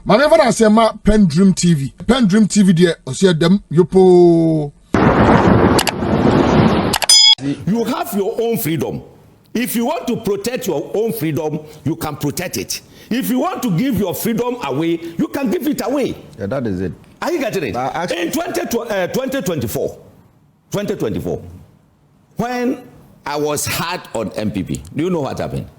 Mane fa say ma PENDREAM TV. PENDREAM TV there osia dem yopo. You have your own freedom. If you want to protect your own freedom, you can protect it. If you want to give your freedom away, you can give it away. Yeah, that is it. Are you getting it? In 2024, when I was hard on NPP, do you know what happened?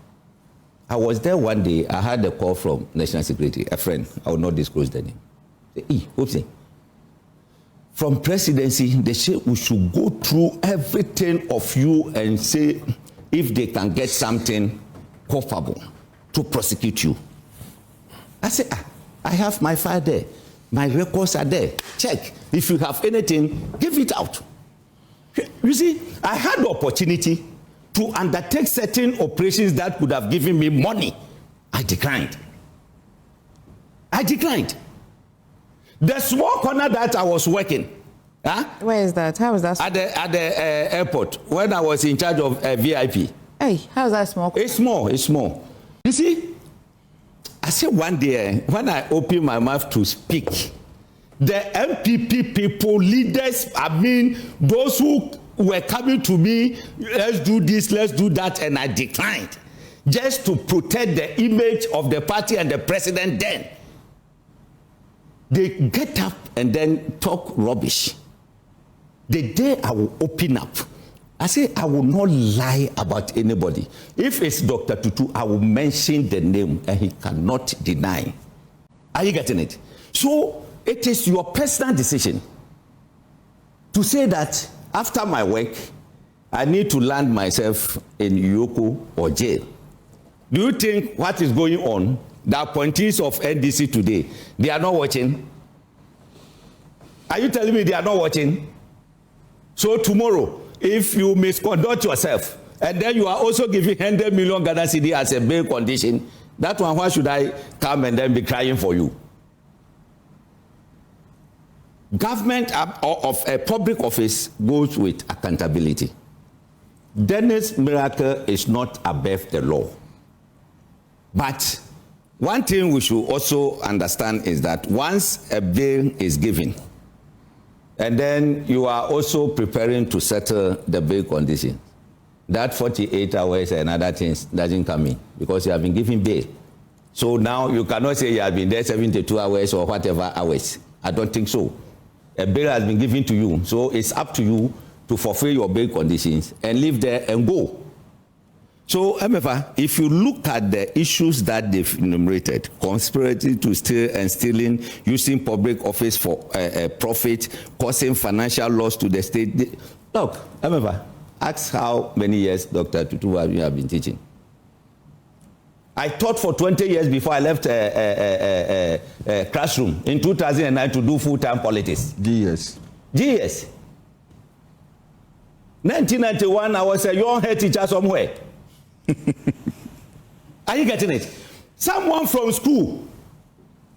I was there one day. I had a call from National Secretary, a friend. I will not disclose the name. Hopeson. From presidency, they say we should go through everything of you and say if they can get something culpable to prosecute you. I say, I have my file there. My records are there. Check. If you have anything, give it out. You see, I had the opportunity to undertake certain operations that could have given me money. I declined. The small corner that I was working. Huh? Where is that? How is that? At the airport, when I was in charge of VIP. Hey, how is that small? It's small. You see, I said one day, when I opened my mouth to speak, the NPP people, leaders, I mean, those who were coming to me, let's do this, let's do that, and I declined, just to protect the image of the party and the president then. They get up and then talk rubbish. The day I will open up, I say I will not lie about anybody. If it's Dr. Tutu, I will mention the name and he cannot deny. Are you getting it? So it is your personal decision to say that after my work, I need to land myself in Yoko or jail. Do you think what is going on, the appointees of NDC today, they are not watching? Are you telling me they are not watching? So tomorrow, if you misconduct yourself, and then you are also giving 100 million Ghana cedi as a bail condition, that one, why should I come and then be crying for you? Government of a public office goes with accountability. Dennis Miracle is not above the law. But one thing we should also understand is that once a bail is given, and then you are also preparing to settle the bail condition, that 48 hours and other things doesn't come in because you have been given bail. So now you cannot say you have been there 72 hours or whatever hours. I don't think so. A bail has been given to you, so it's up to you to fulfill your bail conditions and live there and go. So, MFA, if you look at the issues that they've enumerated, conspiracy to steal and stealing, using public office for profit, causing financial loss to the state. Look, MFA, ask how many years Dr. Tutu have been teaching. I taught for 20 years before I left classroom in 2009 to do full-time politics. GS. 1991, I was a young head teacher somewhere. Are you getting it? Someone from school,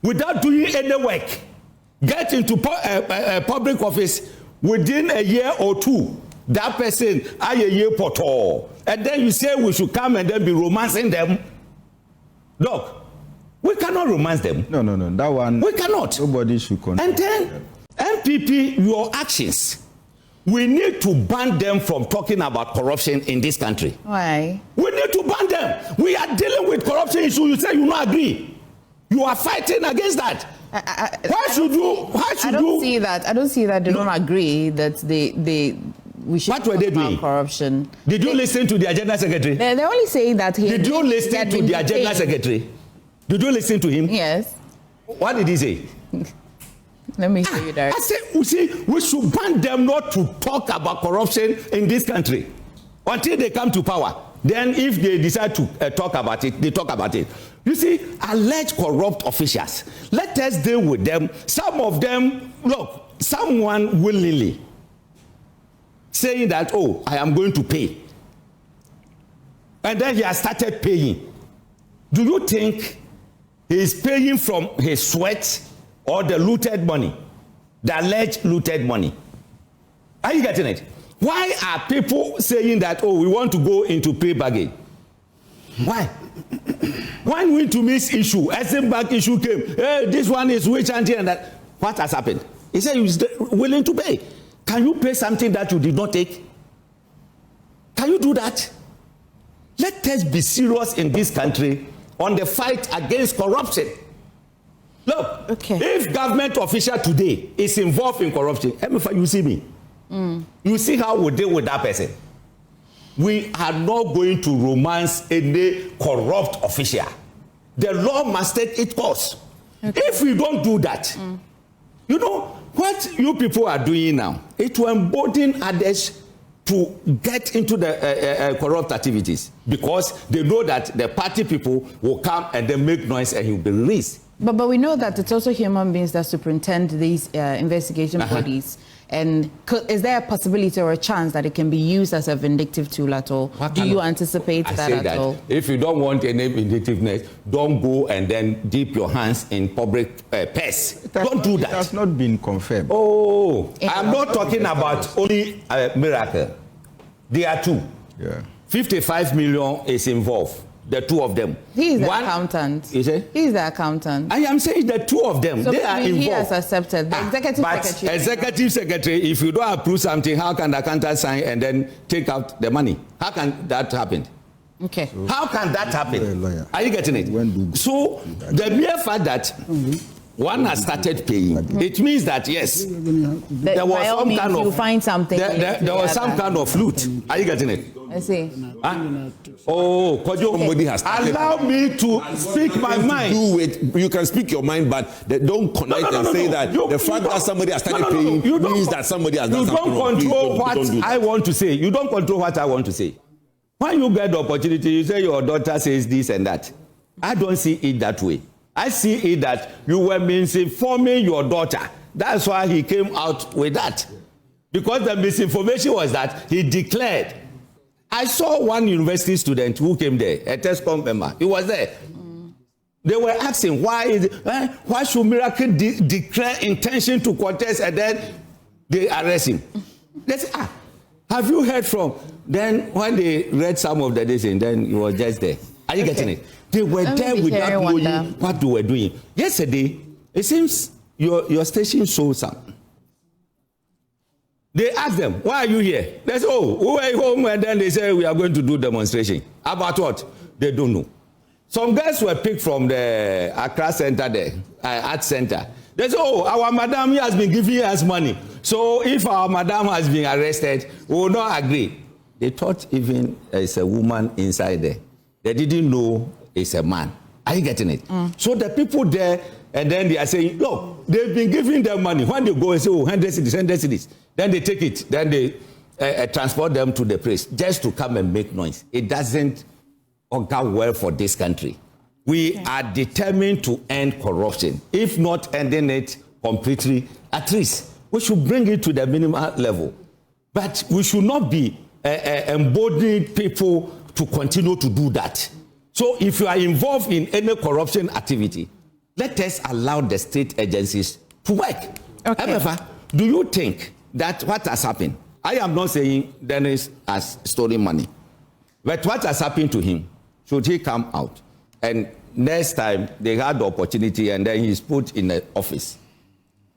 without doing any work, get into public office within a year or two. That person, a year portal, and then you say we should come and then be romancing them. Look, we cannot romance them. No. That one. We cannot. Nobody should control. And then, NPP, your actions. We need to ban them from talking about corruption in this country. Why? We need to ban them. We are dealing with corruption issues. You say you don't agree. You are fighting against that. Why should you? I don't see that. I don't see that they don't agree that we should. What were they doing? Corruption. Did you listen to the agenda secretary? They're only saying that he. Did you listen to the agenda secretary? Did you listen to him? Yes. What did he say? Let me show you that. I said, we should ban them not to talk about corruption in this country until they come to power. Then if they decide to talk about it, they talk about it. You see, alleged corrupt officials, let us deal with them. Some of them, look, someone willingly saying that, oh, I am going to pay. And then he has started paying. Do you think he is paying from his sweat or the looted money, the alleged looted money? Are you getting it? Why are people saying that, oh, we want to go into pay bargain? Why? When we to miss issue, SM Bank issue came, hey, this one is which and that. What has happened? He said he's willing to pay. Can you pay something that you did not take? Can you do that? Let us be serious in this country on the fight against corruption. Look, if government official today is involved in corruption, you see me. You see how we deal with that person. We are not going to romance any corrupt official. The law must take its course. If we don't do that, you know, what you people are doing now, it will embolden others to get into the corrupt activities because they know that the party people will come and then make noise and he'll be released. But we know that it's also human beings that superintend these investigation bodies. And is there a possibility or a chance that it can be used as a vindictive tool at all? Do you anticipate that at all? If you don't want any vindictiveness, don't go and then dip your hands in public purse. Don't do that. It has not been confirmed. Oh, I'm not talking about only Miracle. There are two. Yeah. 55 million is involved. The two of them. He is the accountant. Is it? He is the accountant. I am saying the two of them. So they are involved. He has accepted. The executive secretary. Executive secretary, if you don't approve something, how can the accountant sign and then take out the money? How can that happen? Okay. So, how can that happen? Are you getting it? So the mere fact that one has started paying, it means that yes, there was some kind of. You find something. There was some kind of loot. Are you getting it? I see. Oh, somebody has allow me to speak my mind. You can speak your mind, but don't connect and say that the fact that somebody has started paying means that somebody has done something wrong. You don't control what I want to say. You don't control what I want to say. When you get the opportunity, you say your daughter says this and that. I don't see it that way. I see it that you were misinforming your daughter. That's why he came out with that. Because the misinformation was that he declared. I saw one university student who came there, a TESCOM member. He was there. They were asking, why should Miracle declare intention to contest and then they arrest him? They said, have you heard from? Then when they read some of the days, and then he was just there. Are you getting it? They were there without knowing what they were doing. Yesterday, it seems your station showed some. They asked them, why are you here? They said, oh, we were home, and then they said, we are going to do demonstration. About what? They don't know. Some guys were picked from the Accra Center, the art center. They said, oh, our madam has been giving us money. So if our madam has been arrested, we will not agree. They thought even it's a woman inside there. They didn't know it's a man. Are you getting it? So the people there, and then they are saying, look, they've been giving them money. When they go and say, oh, 100 cedis, then they take it. Then they transport them to the place just to come and make noise. It doesn't go well for this country. We are determined to end corruption. If not ending it completely, at least we should bring it to the minimal level. But we should not be emboldening people to continue to do that. So if you are involved in any corruption activity, let us allow the state agencies to work. Okay. However, do you think that what has happened? I am not saying Dennis has stolen money. But what has happened to him? Should he come out? And next time they had the opportunity and then he's put in the office.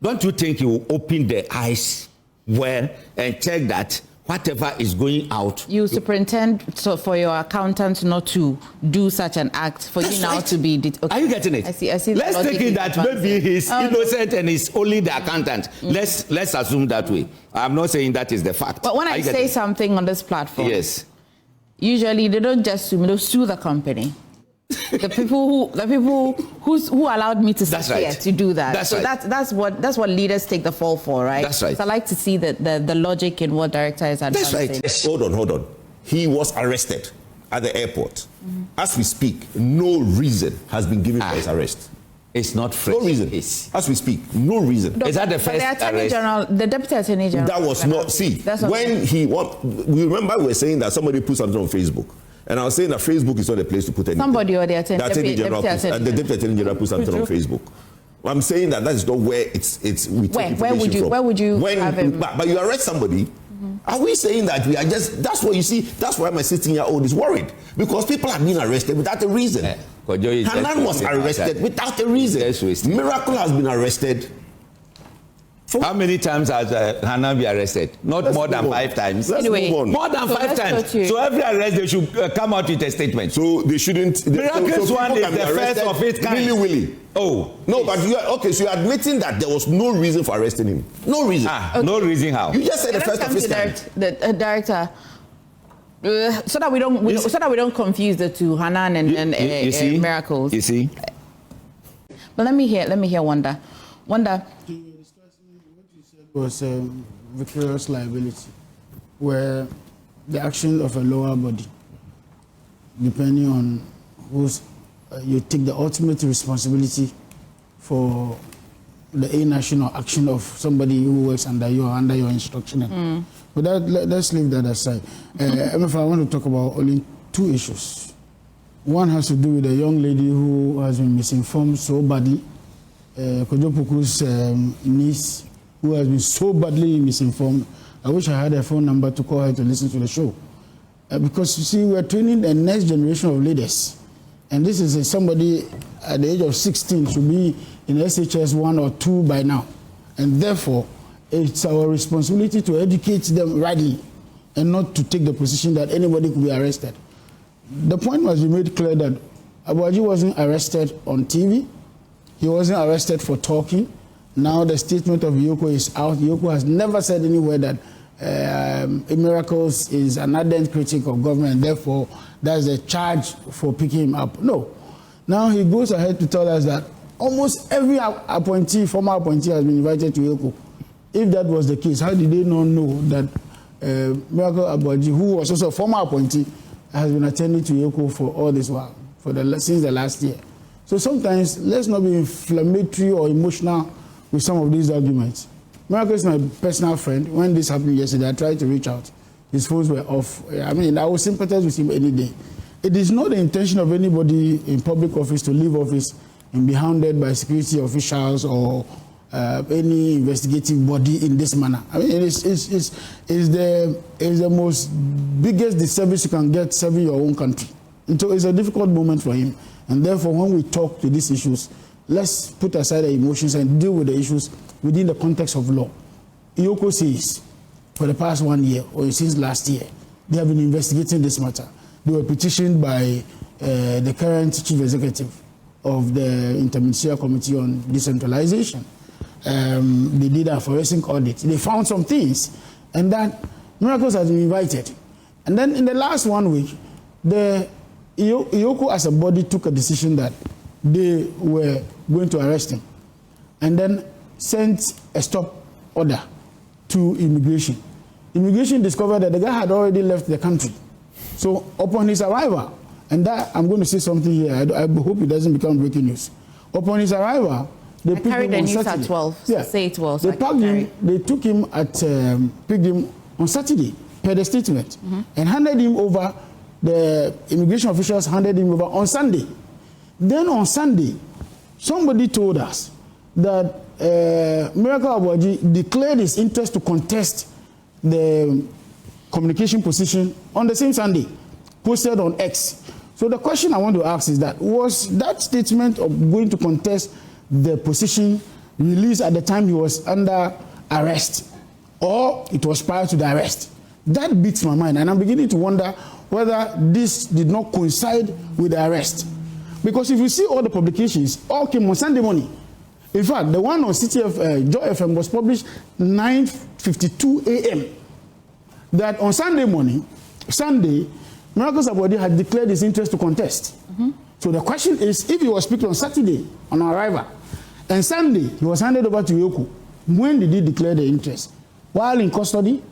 Don't you think he will open the eyes well and check that whatever is going out? You superintend for your accountant not to do such an act for you now to be... Okay. Are you getting it? I see. Let's take it that maybe he's innocent and he's only the accountant. Let's assume that way. I'm not saying that is the fact. But when I say something on this platform, yes, usually they don't just sue the company. The people who allowed me to sit here to do that. That's what leaders take the fall for, right? That's right. So I like to see the logic in what director is advancing. That's right. Hold on. He was arrested at the airport. As we speak, no reason has been given for his arrest. It's not fresh. No reason. As we speak, no reason. Is that the first arrest? The deputy attorney general. That was not. See, when we remember we were saying that somebody put something on Facebook. And I was saying that Facebook is not a place to put anything. Somebody or the Attorney General put something on Facebook. I'm saying that is not where it's. Where would you have him? But you arrest somebody Are we saying that we are just, that's what you see, that's why my 16-year-old is worried. Because people have been arrested without a reason. Hanan was arrested without a reason. Miracle has been arrested. How many times has Hanan been arrested? Not more than 5 times. Anyway, more than 5 times. So every arrest they should come out with a statement. So they shouldn't. Miracle's one is the first of its kind. Willy. Oh no, but you are okay. So you're admitting that there was no reason for arresting him. No reason. Okay. No reason how? You just said the first of its kind. The director. So that we don't confuse the two, Hanan and Miracles. You see. But let me hear Wanda. Wanda. Was vicarious liability, where the action of a lower body, depending on who's, you take the ultimate responsibility for the national action of somebody who works under your instruction. But let's leave that aside. If I want to talk about only 2 issues. One has to do with a young lady who has been misinformed so badly, Kojopuku's niece, who has been so badly misinformed. I wish I had a phone number to call her to listen to the show. Because you see, we're training the next generation of leaders. And this is somebody at the age of 16 should be in SHS 1 or 2 by now. And therefore, it's our responsibility to educate them rightly and not to take the position that anybody could be arrested. The point must be made clear that Adorye wasn't arrested on TV. He wasn't arrested for talking. Now the statement of Yoko is out. Yoko has never said anywhere that Miracles is an ardent critic of government, and therefore there's a charge for picking him up. No. Now he goes ahead to tell us that almost every appointee, former appointee, has been invited to Yoko. If that was the case, how did they not know that Miracle Adorye, who was also a former appointee, has been attending to Yoko for all this while, since the last year? So sometimes let's not be inflammatory or emotional with some of these arguments. Miracle is my personal friend. When this happened yesterday, I tried to reach out. His phones were off. I mean, I would sympathize with him any day. It is not the intention of anybody in public office to leave office and be hounded by security officials or any investigative body in this manner. I mean, it's the most biggest disservice you can get serving your own country. And so it's a difficult moment for him. And therefore, when we talk to these issues, let's put aside the emotions and deal with the issues within the context of law. Yoko says, for the past 1 year, or since last year, they have been investigating this matter. They were petitioned by the current chief executive of the Interministerial Committee on Decentralization. They did a forensic audit. They found some things, and that Miracles has been invited. And then in the last 1 week, the Yoko as a body took a decision that they were going to arrest him, and then sent a stop order to immigration. Immigration discovered that the guy had already left the country. So upon his arrival, and that I'm going to say something here, I hope it doesn't become breaking news. Upon his arrival, they picked him on Saturday. At 12. So yeah. Say it well. So they took him picked him on Saturday, per the statement, and handed him over. The immigration officials handed him over on Sunday. Then on Sunday, somebody told us that Miracle Adorye declared his interest to contest the communication position on the same Sunday, posted on X. So the question I want to ask is that, was that statement of going to contest the position released at the time he was under arrest, or it was prior to the arrest? That beats my mind, and I'm beginning to wonder whether this did not coincide with the arrest. Because if you see all the publications, all came on Sunday morning. In fact, the one on Joy FM was published 9:52 a.m. That on Sunday morning, Miracle Adorye had declared his interest to contest. So the question is, if he was picked on Saturday on arrival, and Sunday he was handed over to Yoko, when did he declare the interest? While in custody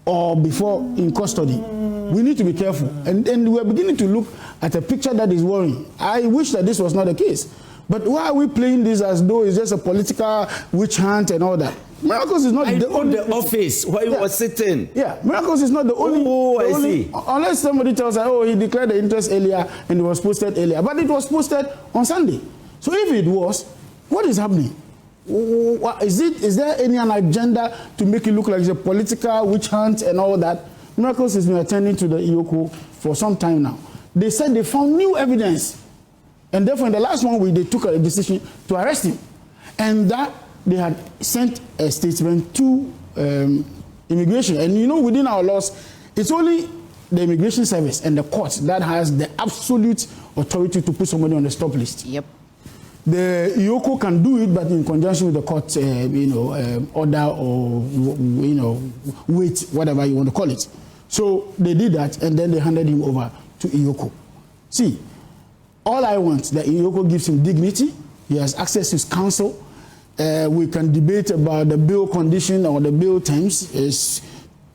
or before in custody? We need to be careful. And we're beginning to look at a picture that is worrying. I wish that this was not the case. But why are we playing this as though it's just a political witch hunt and all that? Miracles is not the only office where he was sitting. Yeah, Miracles is not the only. Oh, I see. Unless somebody tells us, oh, he declared the interest earlier and it was posted earlier. But it was posted on Sunday. So if it was, what is happening? Is there any agenda to make it look like it's a political witch hunt and all that? Miracles has been attending to the Iyoko for some time now. They said they found new evidence, and therefore in the last 1 week they took a decision to arrest him, and that they had sent a statement to immigration. And you know, within our laws, it's only the immigration service and the court that has the absolute authority to put somebody on the stop list. Yep. The Iyoko can do it, but in conjunction with the court, order or wait, whatever you want to call it. So they did that, and then they handed him over to Iyoko. See, all I want that Iyoko gives him dignity. He has access to his counsel. We can debate about the bail condition or the bail terms. Is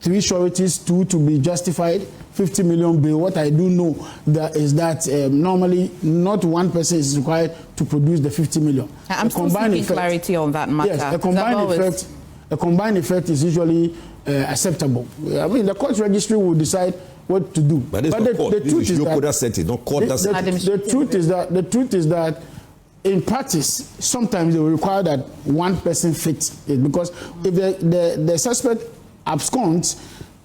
3 sureties, 2 to be justified, 50 million bail. What I do know is that normally not one person is required to produce the 50 million. I'm still seeking clarity on that matter. Yes, a combined effect is usually acceptable. I mean, the court registry will decide what to do. But the truth is that in practice, sometimes they will require that one person fits it, because if the suspect absconds,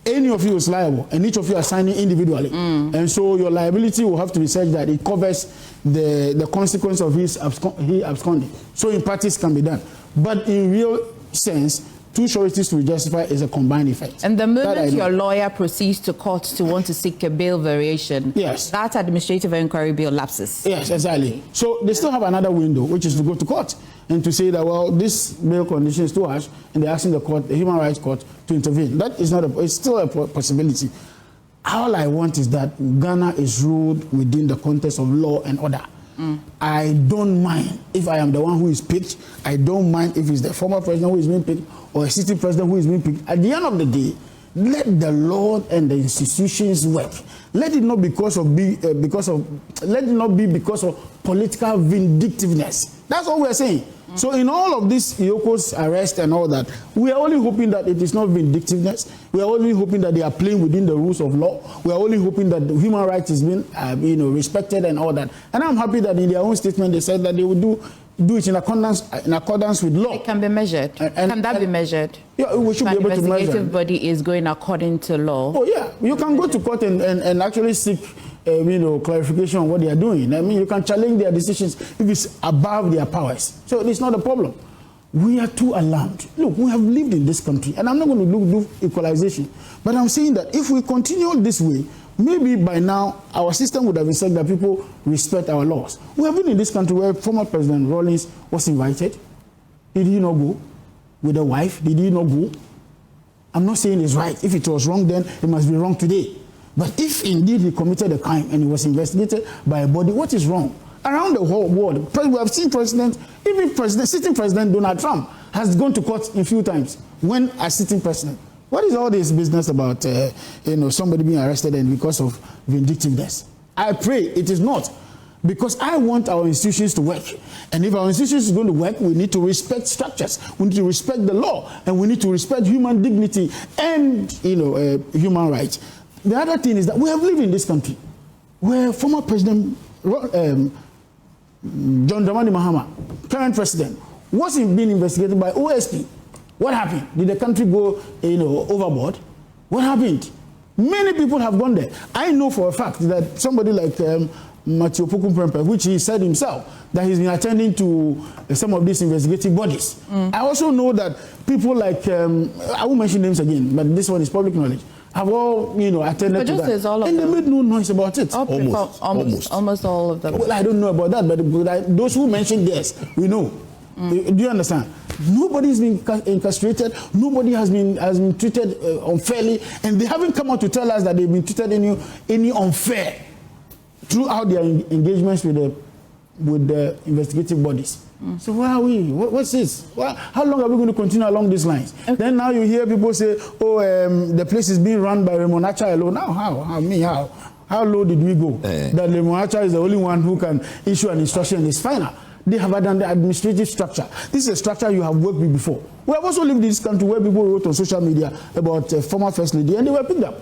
any of you is liable, and each of you are signing individually, and so your liability will have to be such that it covers the consequence of his absconding. So in practice can be done, but in real sense, 2 sureties to be justified is a combined effect. And the moment your lawyer proceeds to court to want to seek a bail variation, yes, that administrative inquiry bill lapses. Yes, exactly. So they still have another window, which is to go to court and to say that, well, this bail condition is too harsh, and they're asking the court, the Human Rights Court, to intervene. That is not it's still a possibility. All I want is that Ghana is ruled within the context of law and order. I don't mind if I am the one who is picked. I don't mind if it's the former president who is being picked or a sitting president who is being picked. At the end of the day, let the law and the institutions work. Let it not be because of political vindictiveness. That's all we're saying. So in all of this Iyoko's arrest and all that, we are only hoping that it is not vindictiveness. We are only hoping that they are playing within the rules of law. We are only hoping that the human rights is being respected and all that. And I'm happy that in their own statement they said that they would do it in accordance with law. It can be measured. Can that be measured? Yeah, we should be able to measure. The investigative body is going according to law. Oh yeah, you can go to court and actually seek clarification on what they are doing. I mean, you can challenge their decisions if it's above their powers. So it's not a problem. We are too alarmed. Look, we have lived in this country, and I'm not going to do equalization, but I'm saying that if we continue this way, maybe by now our system would have been said that people respect our laws. We have been in this country where former President Rawlings was invited. Did he not go? With a wife, did he not go? I'm not saying it's right. If it was wrong then, it must be wrong today. But if indeed he committed a crime and he was investigated by a body, what is wrong? Around the whole world, we have seen presidents, even sitting President Donald Trump has gone to court a few times when a sitting president. What is all this business about somebody being arrested and because of vindictiveness? I pray it is not, because I want our institutions to work. And if our institutions is going to work, we need to respect structures, we need to respect the law, and we need to respect human dignity and human rights. The other thing is that we have lived in this country where former President John Dramani Mahama, current president, wasn't being investigated by OSP. What happened? Did the country go overboard? What happened? Many people have gone there. I know for a fact that somebody like Matthew Pokumprempe, which he said himself, that he's been attending to some of these investigative bodies. I also know that people like, I won't mention names again, but this one is public knowledge, have all attended to that, and they made no noise about it. Almost all of them. Well, I don't know about that, but those who mentioned this, we know. Do you understand? Nobody's been incarcerated. Nobody has been treated unfairly, and they haven't come out to tell us that they've been treated any unfair throughout their engagements with the investigative bodies. So where are we? What's this? How long are we going to continue along these lines? Okay. Then now you hear people say, the place is being run by Raymond Acha alone. Now how low did we go? That Raymond Acha is the only one who can issue an instruction and it's final. They have done the administrative structure. This is a structure you have worked with before. We have also lived in this country where people wrote on social media about former First Lady and they were picked up.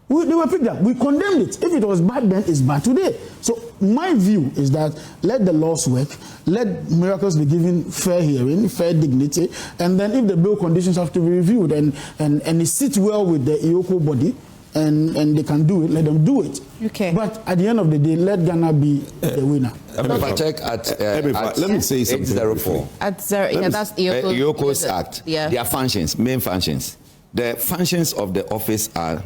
They were picked up. We condemned it. If it was bad then, it's bad today. So my view is that let the laws work, let miracles be given fair hearing, fair dignity, and then if the bill conditions have to be reviewed and it sits well with the IOCO body, and they can do it, let them do it. Okay. But at the end of the day, let Ghana be the winner. Let me say something. 804. At 0, yeah, that's IOCO's Act. Yeah. Their functions, main functions. The functions of the office are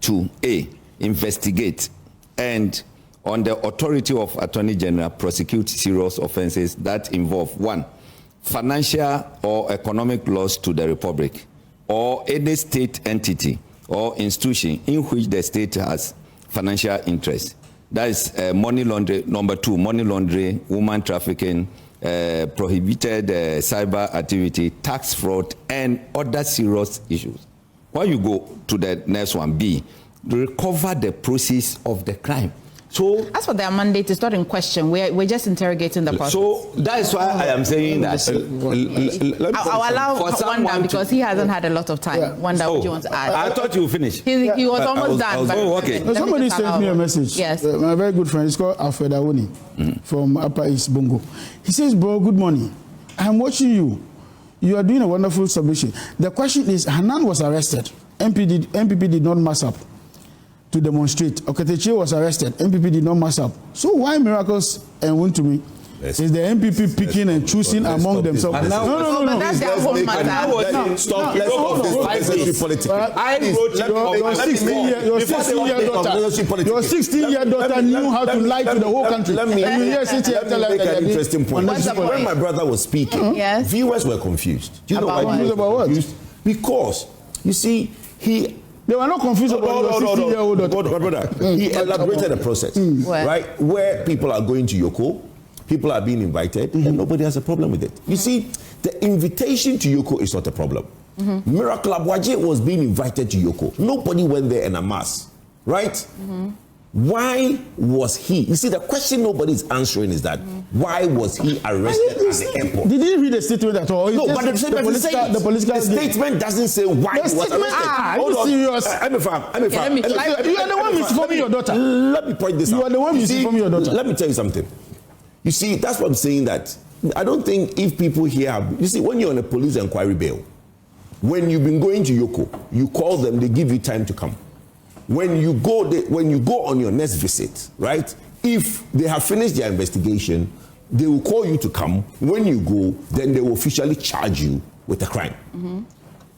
to A, investigate, and on the authority of Attorney General, prosecute serious offences that involve 1, financial or economic loss to the Republic or any state entity or institution in which the state has financial interest. That is money laundering. Number 2, money laundering, woman trafficking, prohibited cyber activity, tax fraud, and other serious issues. When you go to the next one, B, recover the proceeds of the crime. So as for their mandate, it's not in question. We're just interrogating the process. So that is why I am saying that. I'll allow Wanda because he hasn't had a lot of time. Yeah. Wanda, what do you want to add? I thought you would finish. He was almost done. Okay. Somebody sent me a message. Yes. My very good friend, he's called Alfred Awoni from Upper East Bongo. He says, bro, good morning. I'm watching you. You are doing a wonderful submission. The question is, Hanan was arrested. NPP did not mass up to demonstrate. Oketeche was arrested. NPP did not mass up. So why Miracles and Wontumi? Is the NPP picking and choosing among themselves? No. But that's their whole matter. Stop. Let's stop this unnecessary politics. Your 16-year daughter knew how to lie to the whole country. Let me make an interesting point. When my brother was speaking, viewers were confused. Do you know why they were confused? Because, you see, they were not confused about your 16-year-old daughter. Brother, he elaborated the process, right? Where people are going to Yoko, people are being invited, and nobody has a problem with it. You see, the invitation to Yoko is not a problem. Miracle Abuaje was being invited to Yoko. Nobody went there en masse, right? Why was he? You see, the question nobody's answering is that why was he arrested at the airport? Did you read the statement at all? No, but the statement doesn't say why he was arrested. Hold on. Serious? You are the one misinforming your daughter. Let me point this out. You are the one misinforming your daughter. Let me tell you something. You see, that's what I'm saying, that I don't think if people here, you see, when you're on a police inquiry bail, when you've been going to Yoko, you call them, they give you time to come. When you go on your next visit, right, if they have finished their investigation, they will call you to come. When you go, then they will officially charge you with a crime.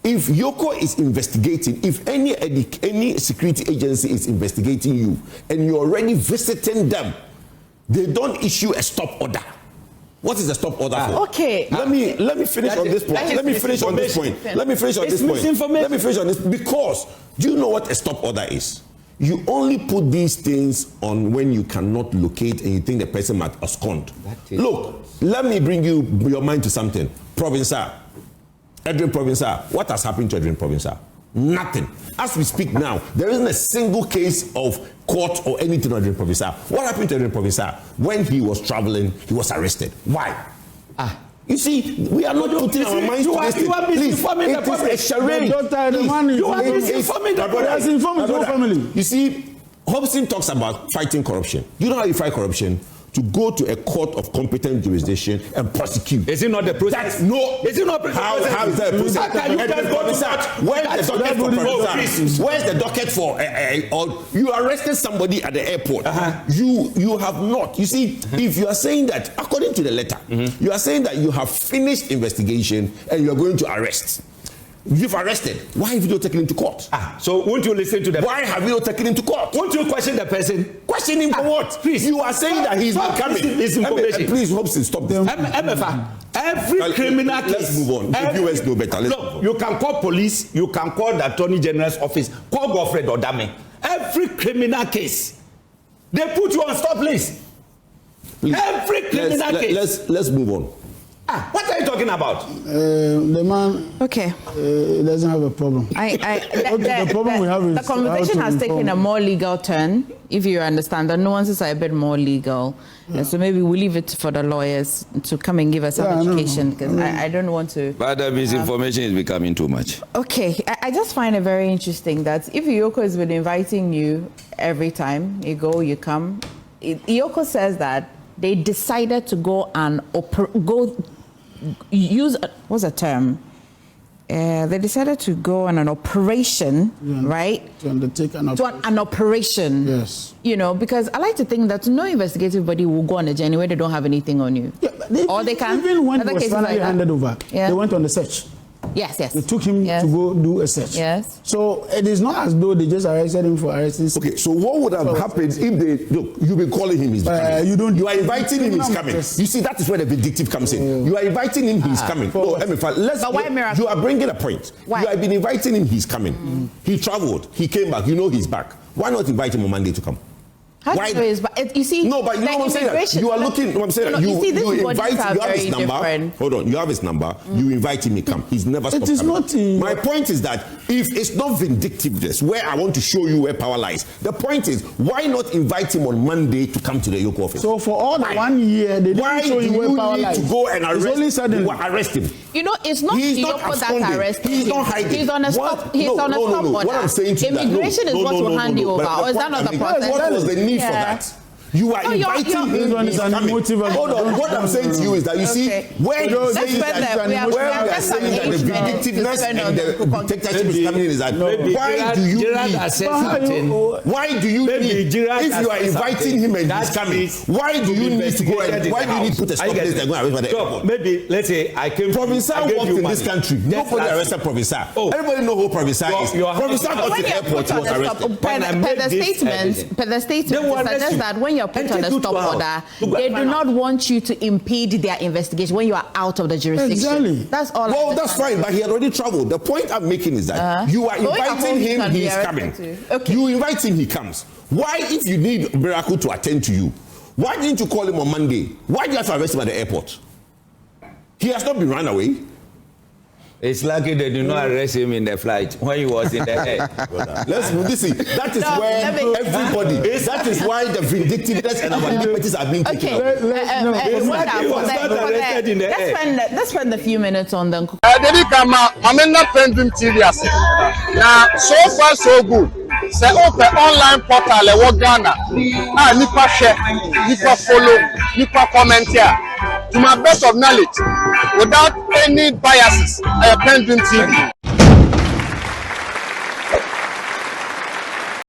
If Yoko is investigating, if any security agency is investigating you, and you're already visiting them, they don't issue a stop order. What is a stop order for? Okay. Let me finish on this point. Let me finish on this point. Because do you know what a stop order is? You only put these things on when you cannot locate and you think the person might abscond. Look, let me bring your mind to something. Provincial. Adorye Provincial. What has happened to Adorye Provincial? Nothing. As we speak now, there isn't a single case of court or anything on Adorye Provincial. What happened to Adorye Provincial? When he was traveling, he was arrested. Why? You see, we are not putting our minds to this. Please, it is a charade. You are misinforming the family. You see, Hopeson talks about fighting corruption. You know how you fight corruption? To go to a court of competent jurisdiction and prosecute. Is it not the process? Is it not the process? How is that a process? How can you just go to that? Where's the docket for? You arrested somebody at the airport. You have not. You see, if you are saying that, according to the letter, you are saying that you have finished investigation and you are going to arrest. You've arrested. Why have you not taken him to court? So won't you listen to them? Why have you not taken him to court? Won't you question the person? Question him for what? Please. You are saying that he's not coming. This information. Please, Hopeson, stop this. Every criminal case. Let's move on. The US know better. Look, you can call police, you can call the Attorney General's office, call Godfred Odame. Every criminal case, they put you on stop list. Every criminal case. Let's move on. What are you talking about? The man doesn't have a problem. The problem we have is the conversation has taken a more legal turn, if you understand. The nuances are a bit more legal. And so maybe we'll leave it for the lawyers to come and give us some education, because I don't want to. But the misinformation is becoming too much. Okay, I just find it very interesting that if Iyoko has been inviting you every time you go, you come, Iyoko says that they decided to go and use, what's the term? They decided to go on an operation, right? To undertake an operation. An operation. Yes. You know, because I like to think that no investigative body will go on a journey where they don't have anything on you. Yeah, or they can. Even when he was finally handed over, they went on the search. Yes. They took him to go do a search. Yes. So it is not as though they just arrested him for arresting. Okay, so what would have happened if they look? You've been calling him. He's coming. You are inviting him. He's coming. You see, that is where the vindictive comes in. You are inviting him. He's coming. No, you are bringing a point. Why? You have been inviting him. He's coming. He traveled. He came back. You know he's back. Why not invite him on Monday to come? Why? You see, no, but you know what I'm saying? That you are looking. What I'm saying, you invite. You have his number. Different. Hold on. You have his number. You invite him. He come. He's never stopped coming. My point is that if it's not vindictiveness, where I want to show you where power lies, the point is why not invite him on Monday to come to the Iyoko office? So for all the 1 year, they didn't show you where power lies. To go and arrest him? You know, it's not Iyoko that arrested him. He's not hiding. He's on a stop. He's on a stop order. What I'm saying to you, immigration is what will hand you over, or is that not the process? What was the need for that? You are inviting him. He's coming. Hold on. What I'm saying to you is that you see where we are saying that the vindictiveness and the dictatorship is coming in is that why do you need? Why do you need? If you are inviting him and he's coming, why do you need to go and why do you need to put a stop place and go arrest by the airport? Maybe let's say I came. Provincial worked in this country. Nobody arrested Provincial. Everybody know who Provincial is. Provincial got to the airport. He was arrested. Per the statement, suggests that when you're put on a stop order, they do not want you to impede their investigation when you are out of the jurisdiction. Exactly. That's all. Well, that's fine, but he had already traveled. The point I'm making is that you are inviting him, he's coming. Okay. You invite him, he comes. Why, if you need Miracle to attend to you, why didn't you call him on Monday? Why do you have to arrest him at the airport? He has not been run away. It's lucky they do not arrest him in the flight when he was in the air. Listen, that is where everybody, that is why the vindictiveness and our liberties are being taken away. Let's spend a few minutes on them. PENDREAM TV. Now, so far so good. Say open online portal e Ghana. Nipa share, nipa follow, nipa comment here. To my best of knowledge, without any biases, PENDREAM TV.